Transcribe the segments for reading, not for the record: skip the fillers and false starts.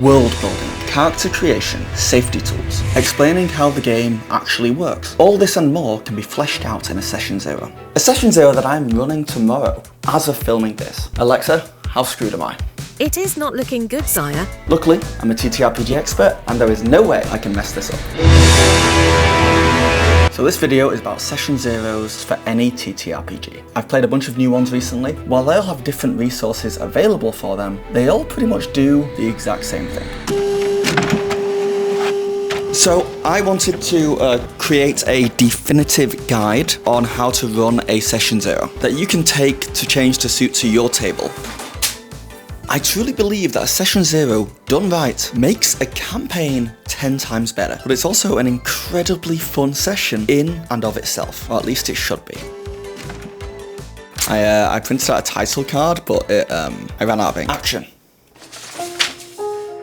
World building, character creation, safety tools, explaining how the game actually works. All this and more can be fleshed out in a Session Zero. A Session Zero that I'm running tomorrow as of filming this. Alexa, how screwed am I? It is not looking good, sire. Luckily, I'm a TTRPG expert and there is no way I can mess this up. So this video is about Session Zeros for any TTRPG. I've played a bunch of new ones recently. While they all have different resources available for them, they all pretty much do the exact same thing. So I wanted to create a definitive guide on how to run a Session Zero that you can take to change to suit to your table. I truly believe that a Session Zero done right makes a campaign 10 times better, but it's also an incredibly fun session in and of itself, or at least it should be. I printed out a title card, but I ran out of ink. Action.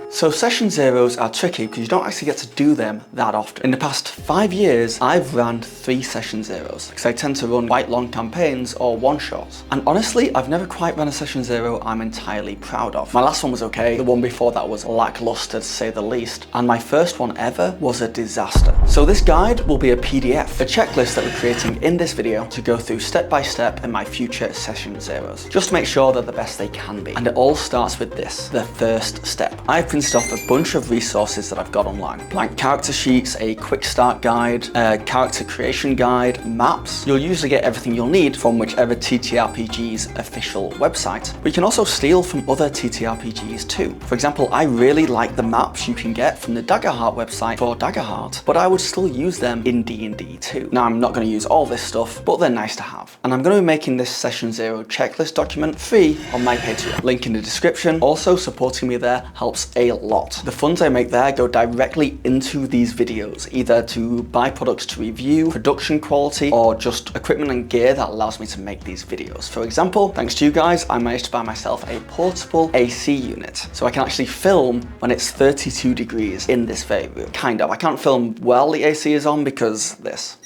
So Session Zeros are tricky because you don't actually get to do them that often. In the past 5 years, I've ran 3 Session Zeros because I tend to run quite long campaigns or one-shots. And honestly, I've never quite run a Session Zero I'm entirely proud of. My last one was okay, the one before that was lackluster to say the least, and my first one ever was a disaster. So this guide will be a PDF, a checklist that we're creating in this video to go through step by step in my future Session Zeros, just to make sure they're the best they can be. And it all starts with this, the first step. I've printed off a bunch of resources that I've got online. Blank character sheets, a quick start guide, a character creation guide, maps. You'll usually get everything you'll need from whichever TTRPG's official website, but you can also steal from other TTRPGs too. For example, I really like the maps you can get from the Daggerheart website for Daggerheart, but I would still use them in D&D too. Now, I'm not going to use all this stuff, but they're nice to have. And I'm going to be making this Session Zero checklist document free on my Patreon. Link in the description. Also, supporting me there helps a lot. The funds I make there go directly into these videos, either to buy products to review, production quality, or just equipment and gear that allows me to make these videos. For example, thanks to you guys, I managed to buy myself a portable AC unit, so I can actually film when it's 32 degrees in this very room. Kind of. I can't film while the AC is on because this.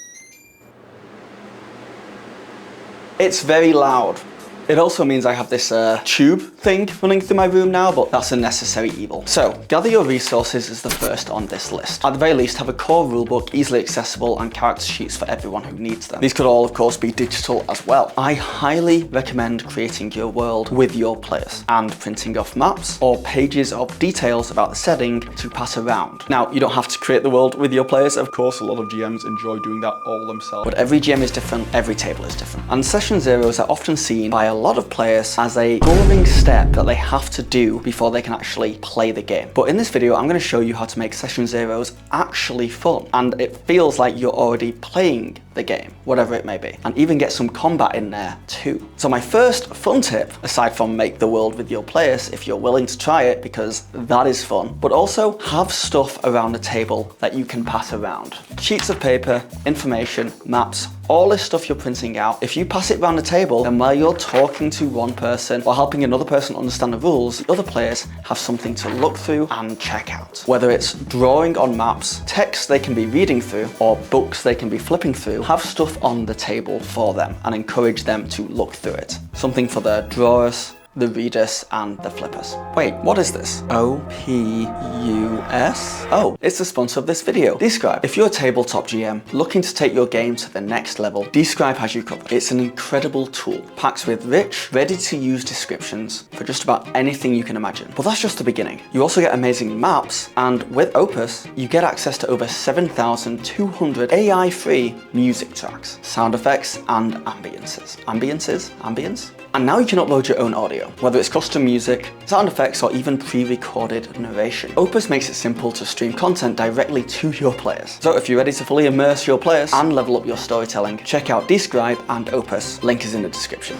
It's very loud. It also means I have this tube thing running through my room now, but that's a necessary evil. So, gather your resources is the first on this list. At the very least, have a core rulebook, easily accessible, and character sheets for everyone who needs them. These could all, of course, be digital as well. I highly recommend creating your world with your players and printing off maps or pages of details about the setting to pass around. Now, you don't have to create the world with your players. Of course, a lot of GMs enjoy doing that all themselves. But every GM is different, every table is different. And Session Zeros are often seen by a lot of players as a boring step that they have to do before they can actually play the game. But in this video, I'm going to show you how to make Session Zeros actually fun, and it feels like you're already playing the game, whatever it may be, and even get some combat in there too. So my first fun tip, aside from make the world with your players if you're willing to try it, because that is fun, but also have stuff around the table that you can pass around. Sheets of paper, information, maps, all this stuff you're printing out. If you pass it around the table, then while you're talking to one person or helping another person understand the rules, the other players have something to look through and check out. Whether it's drawing on maps, text they can be reading through, or books they can be flipping through, have stuff on the table for them and encourage them to look through it. Something for the drawers, the readers, and the flippers. Wait, what is this? OPUS? Oh, it's the sponsor of this video, Describe. If you're a tabletop GM looking to take your game to the next level, Describe has you covered. It's an incredible tool, packed with rich, ready-to-use descriptions for just about anything you can imagine. But that's just the beginning. You also get amazing maps, and with Opus, you get access to over 7,200 AI-free music tracks, sound effects, and ambiences. Ambience? And now you can upload your own audio, whether it's custom music, sound effects, or even pre-recorded narration. Opus makes it simple to stream content directly to your players. So if you're ready to fully immerse your players and level up your storytelling, check out Describe and Opus. Link is in the description.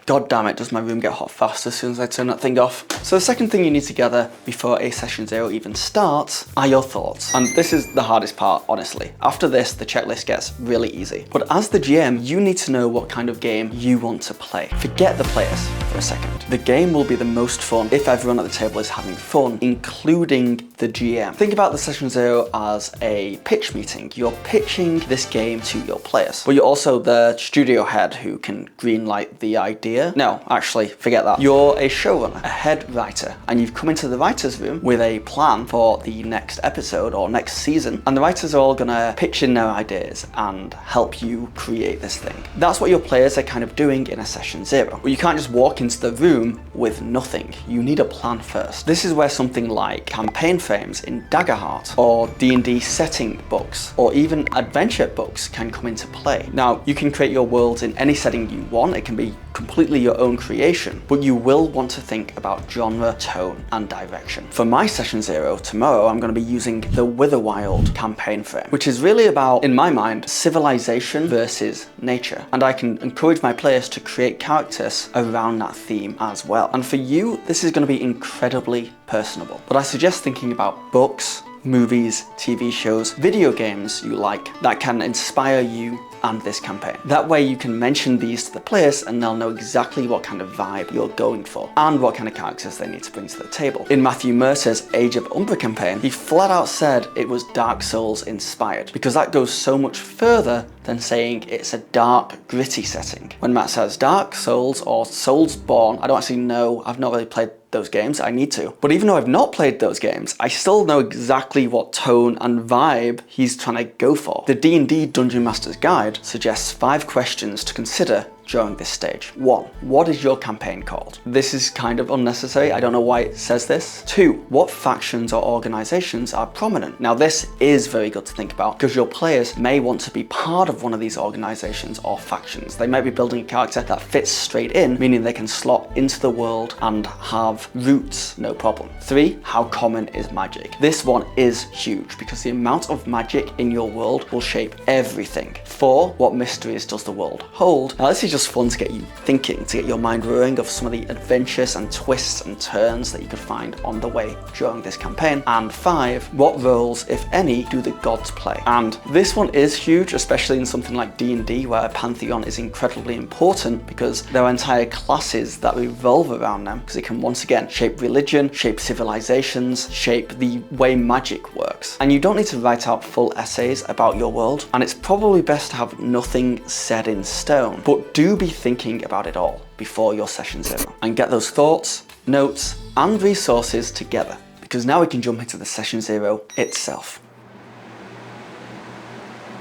God damn it, does my room get hot fast as soon as I turn that thing off. So the second thing you need to gather before a Session Zero even starts are your thoughts. And this is the hardest part, honestly. After this, the checklist gets really easy. But as the GM, you need to know what kind of game you want to play. Forget the players for a second. The game will be the most fun if everyone at the table is having fun, including the GM. Think about the Session Zero as a pitch meeting. You're pitching this game to your players, but you're also the studio head who can greenlight the idea player. No, actually, forget that. You're a showrunner, a head writer, and you've come into the writer's room with a plan for the next episode or next season, and the writers are all gonna pitch in their ideas and help you create this thing. That's what your players are kind of doing in a session 0. But you can't just walk into the room with nothing. You need a plan first. This is where something like campaign frames in Daggerheart, or D&D setting books, or even adventure books can come into play. Now, you can create your worlds in any setting you want. It can be completely your own creation, but you will want to think about genre, tone, and direction. For my session 0 tomorrow, I'm going to be using the Witherwild campaign frame, which is really about, in my mind, civilization versus nature. And I can encourage my players to create characters around that theme as well. And for you, this is going to be incredibly personable. But I suggest thinking about books, movies, TV shows, video games you like that can inspire you and this campaign. That way you can mention these to the players and they'll know exactly what kind of vibe you're going for and what kind of characters they need to bring to the table. In Matthew Mercer's Age of Umbra campaign, he flat out said it was Dark Souls inspired, because that goes so much further than saying it's a dark, gritty setting. When Matt says Dark Souls or Soulsborne, I don't actually know, I've not really played those games, I need to. But even though I've not played those games, I still know exactly what tone and vibe he's trying to go for. The D&D Dungeon Master's Guide suggests 5 questions to consider during this stage. 1. What is your campaign called? This is kind of unnecessary. I don't know why it says this. 2. What factions or organizations are prominent? Now this is very good to think about because your players may want to be part of one of these organizations or factions. They might be building a character that fits straight in, meaning they can slot into the world and have roots, no problem. 3. How common is magic? This one is huge because the amount of magic in your world will shape everything. 4. What mysteries does the world hold? Now this is just fun to get you thinking, to get your mind whirring of some of the adventures and twists and turns that you could find on the way during this campaign. And 5, what roles, if any, do the gods play? And this one is huge, especially in something like D&D where a pantheon is incredibly important because there are entire classes that revolve around them, because it can once again shape religion, shape civilizations, shape the way magic works. And you don't need to write out full essays about your world, and it's probably best to have nothing set in stone, but do be thinking about it all before your session 0 and get those thoughts, notes, and resources together, because now we can jump into the session 0 itself.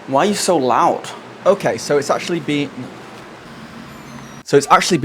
Why are you so loud? Okay, so it's actually been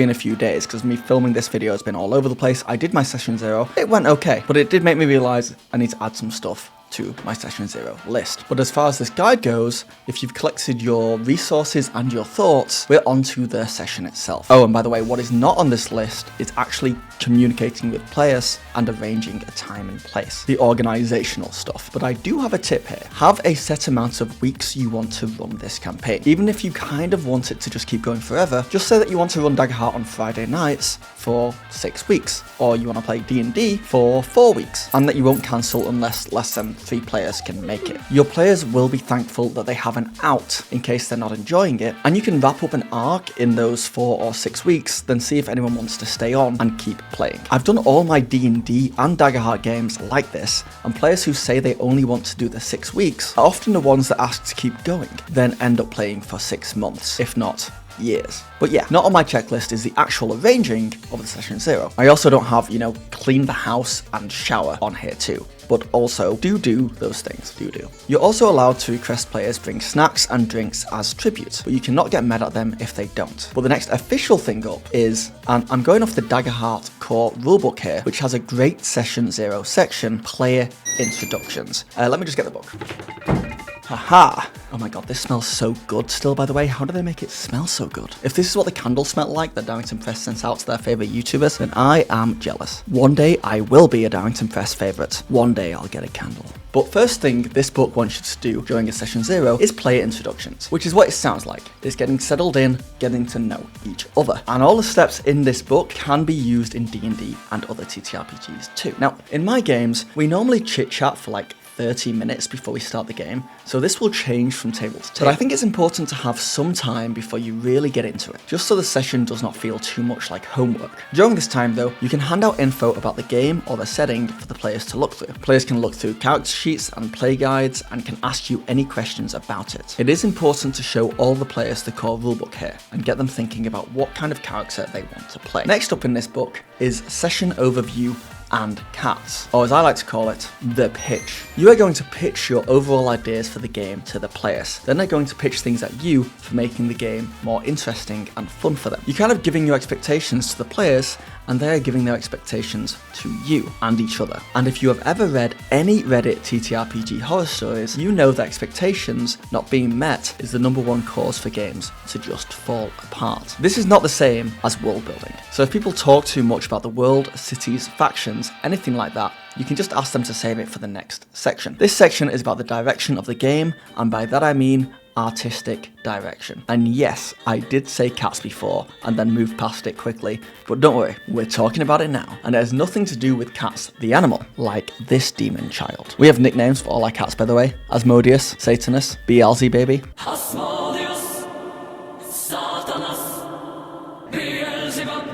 a few days because me filming this video has been all over the place. I did my session 0. It went okay, but it did make me realize I need to add some stuff to my session 0 list. But as far as this guide goes, if you've collected your resources and your thoughts, we're on to the session itself. Oh, and by the way, what is not on this list is actually communicating with players and arranging a time and place, the organizational stuff. But I do have a tip here. Have a set amount of weeks you want to run this campaign. Even if you kind of want it to just keep going forever, just say that you want to run Daggerheart on Friday nights for 6 weeks, or you want to play D&D for 4 weeks, and that you won't cancel unless less than 3 players can make it. Your players will be thankful that they have an out in case they're not enjoying it, and you can wrap up an arc in those 4 or 6 weeks, then see if anyone wants to stay on and keep playing. I've done all my D&D and Daggerheart games like this, and players who say they only want to do the 6 weeks are often the ones that ask to keep going, then end up playing for 6 months, if not years. But yeah, not on my checklist is the actual arranging of the session 0. I also don't have, clean the house and shower on here too. But also, do those things, do. You're also allowed to request players bring snacks and drinks as tribute, but you cannot get mad at them if they don't. But the next official thing up is, and I'm going off the Daggerheart core rulebook here, which has a great session 0 section, player introductions. Let me just get the book. Haha! Oh my god, this smells so good still, by the way. How do they make it smell so good? If this is what the candles smell like that Darrington Press sends out to their favourite YouTubers, then I am jealous. One day I will be a Darrington Press favourite. One day I'll get a candle. But first thing this book wants you to do during a session 0 is player introductions, which is what it sounds like. It's getting settled in, getting to know each other. And all the steps in this book can be used in D&D and other TTRPGs too. Now, in my games, we normally chit-chat for like 30 minutes before we start the game, so this will change from table to table. But I think it's important to have some time before you really get into it, just so the session does not feel too much like homework. During this time though, you can hand out info about the game or the setting for the players to look through. Players can look through character sheets and play guides and can ask you any questions about it. It is important to show all the players the core rulebook here and get them thinking about what kind of character they want to play. Next up in this book is Session Overview and Cats, or as I like to call it, the pitch. You are going to pitch your overall ideas for the game to the players. Then they're going to pitch things at you for making the game more interesting and fun for them. You're kind of giving your expectations to the players, and they are giving their expectations to you and each other. And if you have ever read any Reddit TTRPG horror stories, you know that expectations not being met is the #1 cause for games to just fall apart. This is not the same as world building. So if people talk too much about the world, cities, factions, anything like that, you can just ask them to save it for the next section. This section is about the direction of the game, and by that I mean artistic direction. And yes, I did say cats before and then moved past it quickly, but don't worry, we're talking about it now. And it has nothing to do with cats, the animal, like this demon child. We have nicknames for all our cats, by the way. Asmodeus, Satanus, Beelzy baby. Asmodeus, Satanus, Beelzebub.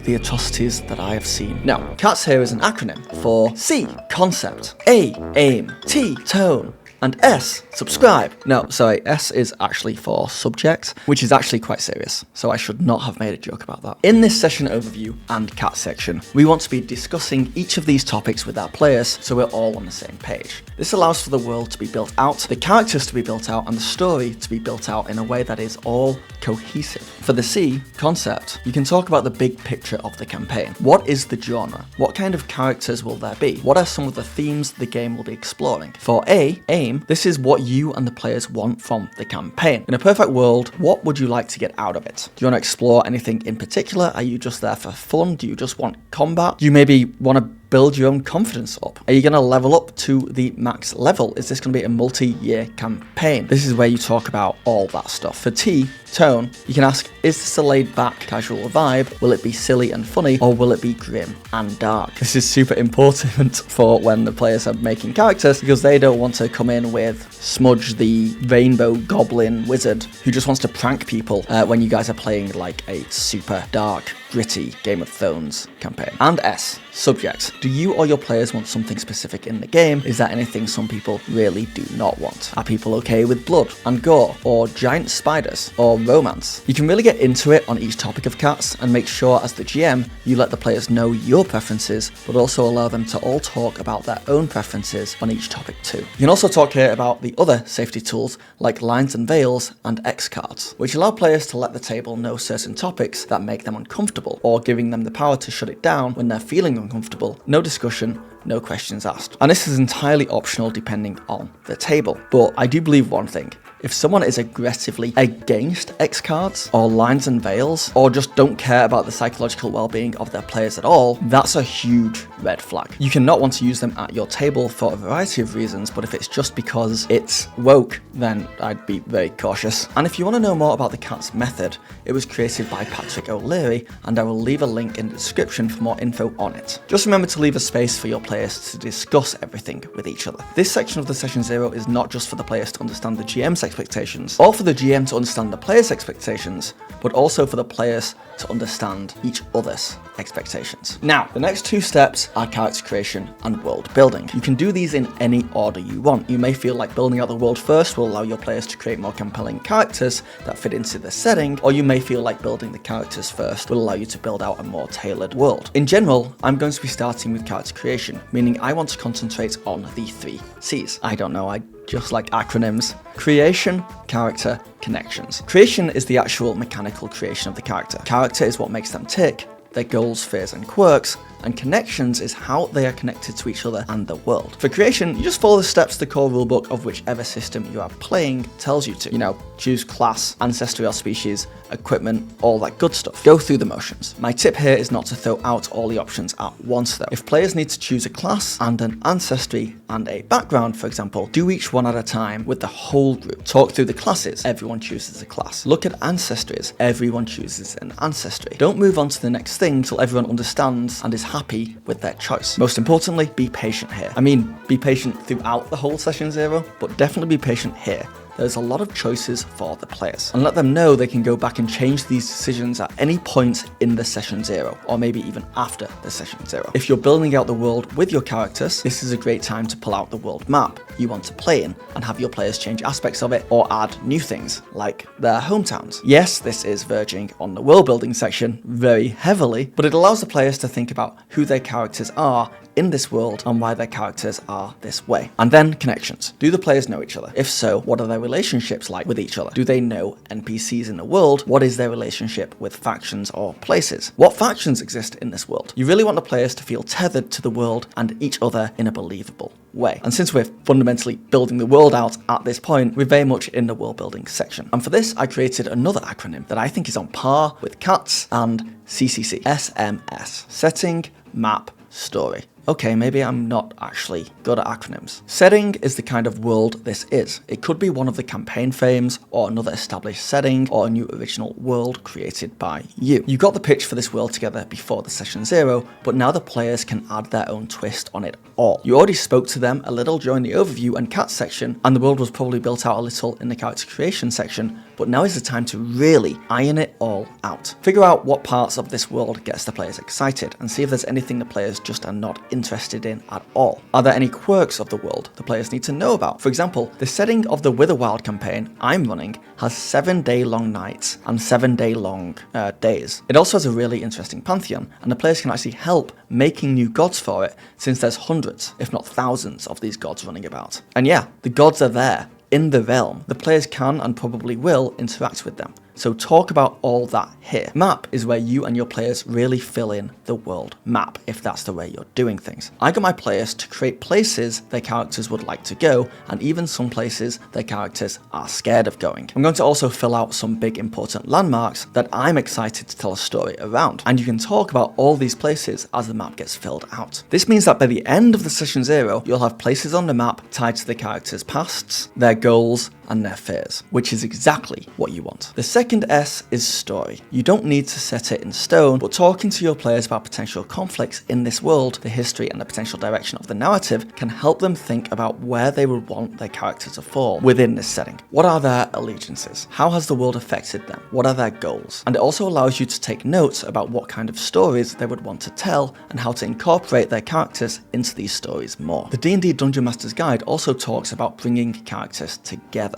The atrocities that I have seen. Now, CATS here is an acronym for C, concept, A, aim, T, tone, and S, subscribe. No, sorry, S is actually for subject, which is actually quite serious, so I should not have made a joke about that. In this session overview and cat section, we want to be discussing each of these topics with our players so we're all on the same page. This allows for the world to be built out, the characters to be built out, and the story to be built out in a way that is all cohesive. For the C, concept, you can talk about the big picture of the campaign. What is the genre? What kind of characters will there be? What are some of the themes the game will be exploring? For A, aim, this is what you and the players want from the campaign. In a perfect world, what would you like to get out of it? Do you want to explore anything in particular? Are you just there for fun? Do you just want combat? Do you maybe want to build your own confidence up? Are you going to level up to the max level? Is this going to be a multi-year campaign? This is where you talk about all that stuff. For T, tone, you can ask, is this a laid-back, casual vibe? Will it be silly and funny, or will it be grim and dark? This is super important for when the players are making characters, because they don't want to come in with Smudge, the rainbow goblin wizard, who just wants to prank people when you guys are playing like a super dark, gritty Game of Thrones campaign. And S, subject. Do you or your players want something specific in the game? Is that anything some people really do not want? Are people okay with blood and gore, or giant spiders, or romance? You can really get into it on each topic of cats and make sure as the GM you let the players know your preferences, but also allow them to all talk about their own preferences on each topic too. You can also talk here about the other safety tools like lines and veils and X cards, which allow players to let the table know certain topics that make them uncomfortable, or giving them the power to shut it down when they're feeling uncomfortable. No discussion, no questions asked. And this is entirely optional depending on the table. But I do believe one thing. If someone is aggressively against X cards or lines and veils, or just don't care about the psychological well-being of their players at all, that's a huge red flag. You cannot want to use them at your table for a variety of reasons, but if it's just because it's woke, then I'd be very cautious. And if you want to know more about the CATS method, it was created by Patrick O'Leary, and I will leave a link in the description for more info on it. Just remember to leave a space for your players to discuss everything with each other. This section of the Session 0 is not just for the players to understand the GM's expectations, or for the GM to understand the players' expectations, but also for the players to understand each other's expectations. Now, the next two steps are character creation and world building. You can do these in any order you want. You may feel like building out the world first will allow your players to create more compelling characters that fit into the setting, or you may feel like building the characters first will allow you to build out a more tailored world. In general, I'm going to be starting with character creation, meaning I want to concentrate on the 3 C's. I don't know, I just like acronyms. Creation, character, connections. Creation is the actual mechanical creation of the character. Character is what makes them tick, their goals, fears, and quirks, and connections is how they are connected to each other and the world. For creation, you just follow the steps the core rulebook of whichever system you are playing tells you to. You know, choose class, ancestry or species, equipment, all that good stuff. Go through the motions. My tip here is not to throw out all the options at once though. If players need to choose a class and an ancestry and a background, for example, do each one at a time with the whole group. Talk through the classes, everyone chooses a class. Look at ancestries, everyone chooses an ancestry. Don't move on to the next thing till everyone understands and is happy with their choice. Most importantly, be patient here. I mean, be patient throughout the whole session 0, but definitely be patient here. There's a lot of choices for the players, and let them know they can go back and change these decisions at any point in the session 0, or maybe even after the session 0. If you're building out the world with your characters, this is a great time to pull out the world map you want to play in and have your players change aspects of it or add new things, like their hometowns. Yes, this is verging on the world building section very heavily, but it allows the players to think about who their characters are in this world and why their characters are this way. And then connections. Do the players know each other? If so, what are their relationships like with each other? Do they know NPCs in the world? What is their relationship with factions or places? What factions exist in this world? You really want the players to feel tethered to the world and each other in a believable way. And since we're fundamentally building the world out at this point, we're very much in the world building section. And for this, I created another acronym that I think is on par with CATS and CCC. SMS. Setting, Map, Story. Okay, maybe I'm not actually good at acronyms. Setting is the kind of world this is. It could be one of the campaign frames, or another established setting, or a new original world created by you. You got the pitch for this world together before the session 0, but now the players can add their own twist on it all. You already spoke to them a little during the overview and CAT section, and the world was probably built out a little in the character creation section, but now is the time to really iron it all out. Figure out what parts of this world gets the players excited, and see if there's anything the players just are not interested in at all. Are there any quirks of the world the players need to know about? For example, the setting of the Witherwild campaign I'm running has 7-day-long nights and 7-day-long days. It also has a really interesting pantheon, and the players can actually help making new gods for it, since there's hundreds, if not thousands, of these gods running about. And yeah, the gods are there, in the realm. The players can and probably will interact with them. So talk about all that here. Map is where you and your players really fill in the world map, if that's the way you're doing things. I got my players to create places their characters would like to go, and even some places their characters are scared of going. I'm going to also fill out some big important landmarks that I'm excited to tell a story around, and you can talk about all these places as the map gets filled out. This means that by the end of the session 0, you'll have places on the map tied to the characters' pasts, their goals, and their fears, which is exactly what you want. The second S is story. You don't need to set it in stone, but talking to your players about potential conflicts in this world, the history and the potential direction of the narrative can help them think about where they would want their character to fall within this setting. What are their allegiances? How has the world affected them? What are their goals? And it also allows you to take notes about what kind of stories they would want to tell and how to incorporate their characters into these stories more. The D&D Dungeon Master's Guide also talks about bringing characters together.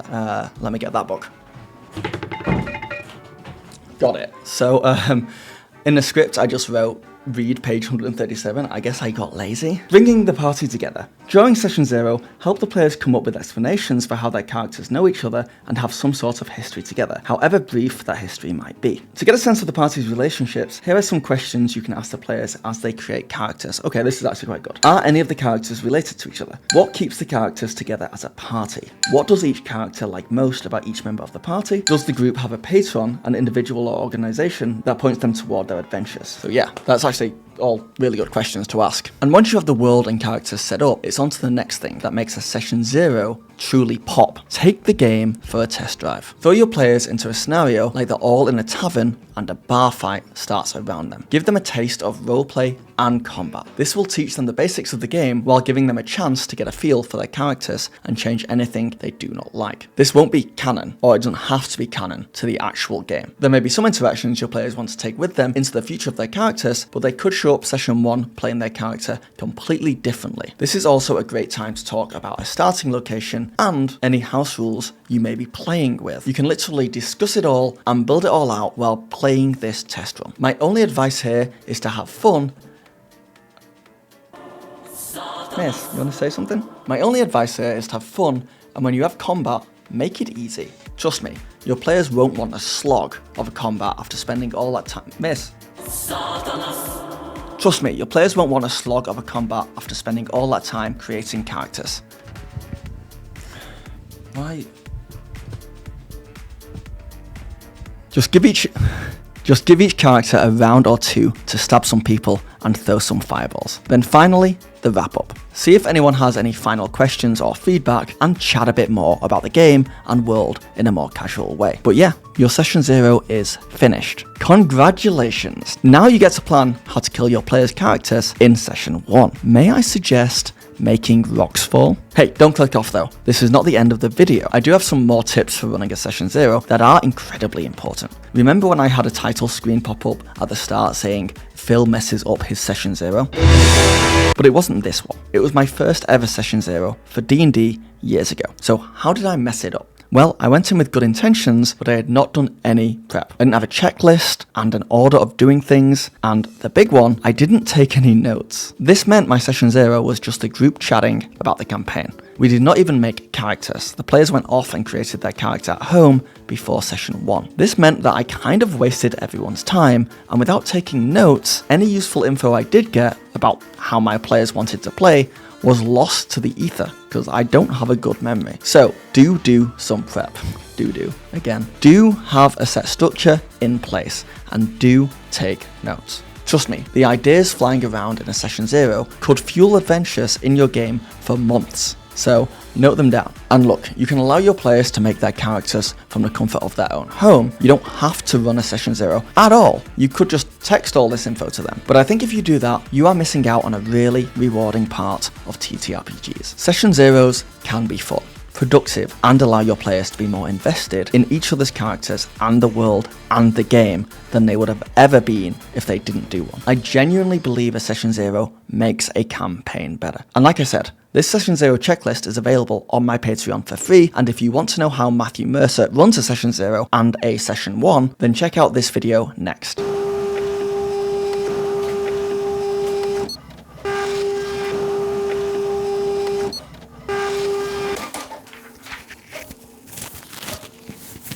Let me get that book. Got it. So, in the script I just wrote, read page 137, I guess I got lazy. Bringing the party together. During session 0, help the players come up with explanations for how their characters know each other and have some sort of history together, however brief that history might be. To get a sense of the party's relationships, here are some questions you can ask the players as they create characters. Okay, this is actually quite good. Are any of the characters related to each other? What keeps the characters together as a party? What does each character like most about each member of the party? Does the group have a patron, an individual or organization that points them toward their adventures? So yeah, that's actually all really good questions to ask. And once you have the world and characters set up, it's on to the next thing that makes a session 0 truly pop. Take the game for a test drive. Throw your players into a scenario like they're all in a tavern and a bar fight starts around them. Give them a taste of roleplay and combat. This will teach them the basics of the game while giving them a chance to get a feel for their characters and change anything they do not like. This won't be canon, or it doesn't have to be canon, to the actual game. There may be some interactions your players want to take with them into the future of their characters, but they could show up session 1 playing their character completely differently. This is also a great time to talk about a starting location and any house rules you may be playing with. You can literally discuss it all and build it all out while playing this test run. My only advice here is to have fun. Miss, you want to say something? My only advice here is to have fun, and when you have combat, make it easy. Trust me, your players won't want a slog of a combat after spending all that time. Miss. Trust me, your players won't want a slog of a combat after spending all that time creating characters. Why? Just give each... Just give each character a round or two to stab some people and throw some fireballs. Then finally, the wrap up. See if anyone has any final questions or feedback and chat a bit more about the game and world in a more casual way. But yeah, your session 0 is finished. Congratulations! Now you get to plan how to kill your players' characters in session 1. May I suggest making rocks fall? Hey, don't click off though. This is not the end of the video. I do have some more tips for running a session 0 that are incredibly important. Remember when I had a title screen pop up at the start saying, Phil messes up his session 0? But it wasn't this one. It was my first ever session 0 for D&D years ago. So how did I mess it up? Well, I went in with good intentions, but I had not done any prep. I didn't have a checklist and an order of doing things, and the big one, I didn't take any notes. This meant my session 0 was just a group chatting about the campaign. We did not even make characters. The players went off and created their character at home before session 1. This meant that I kind of wasted everyone's time, and without taking notes, any useful info I did get about how my players wanted to play was lost to the ether, because I don't have a good memory. So do some prep. Again. Do have a set structure in place, and do take notes. Trust me, the ideas flying around in a session 0 could fuel adventures in your game for months. So note them down. And look, you can allow your players to make their characters from the comfort of their own home. You don't have to run a session 0 at all. You could just text all this info to them. But I think if you do that, you are missing out on a really rewarding part of TTRPGs. Session 0s can be fun, productive, and allow your players to be more invested in each other's characters and the world and the game than they would have ever been if they didn't do one. I genuinely believe a session 0 makes a campaign better. And like I said, this session 0 checklist is available on my Patreon for free, and if you want to know how Matthew Mercer runs a session 0 and a session 1, then check out this video next.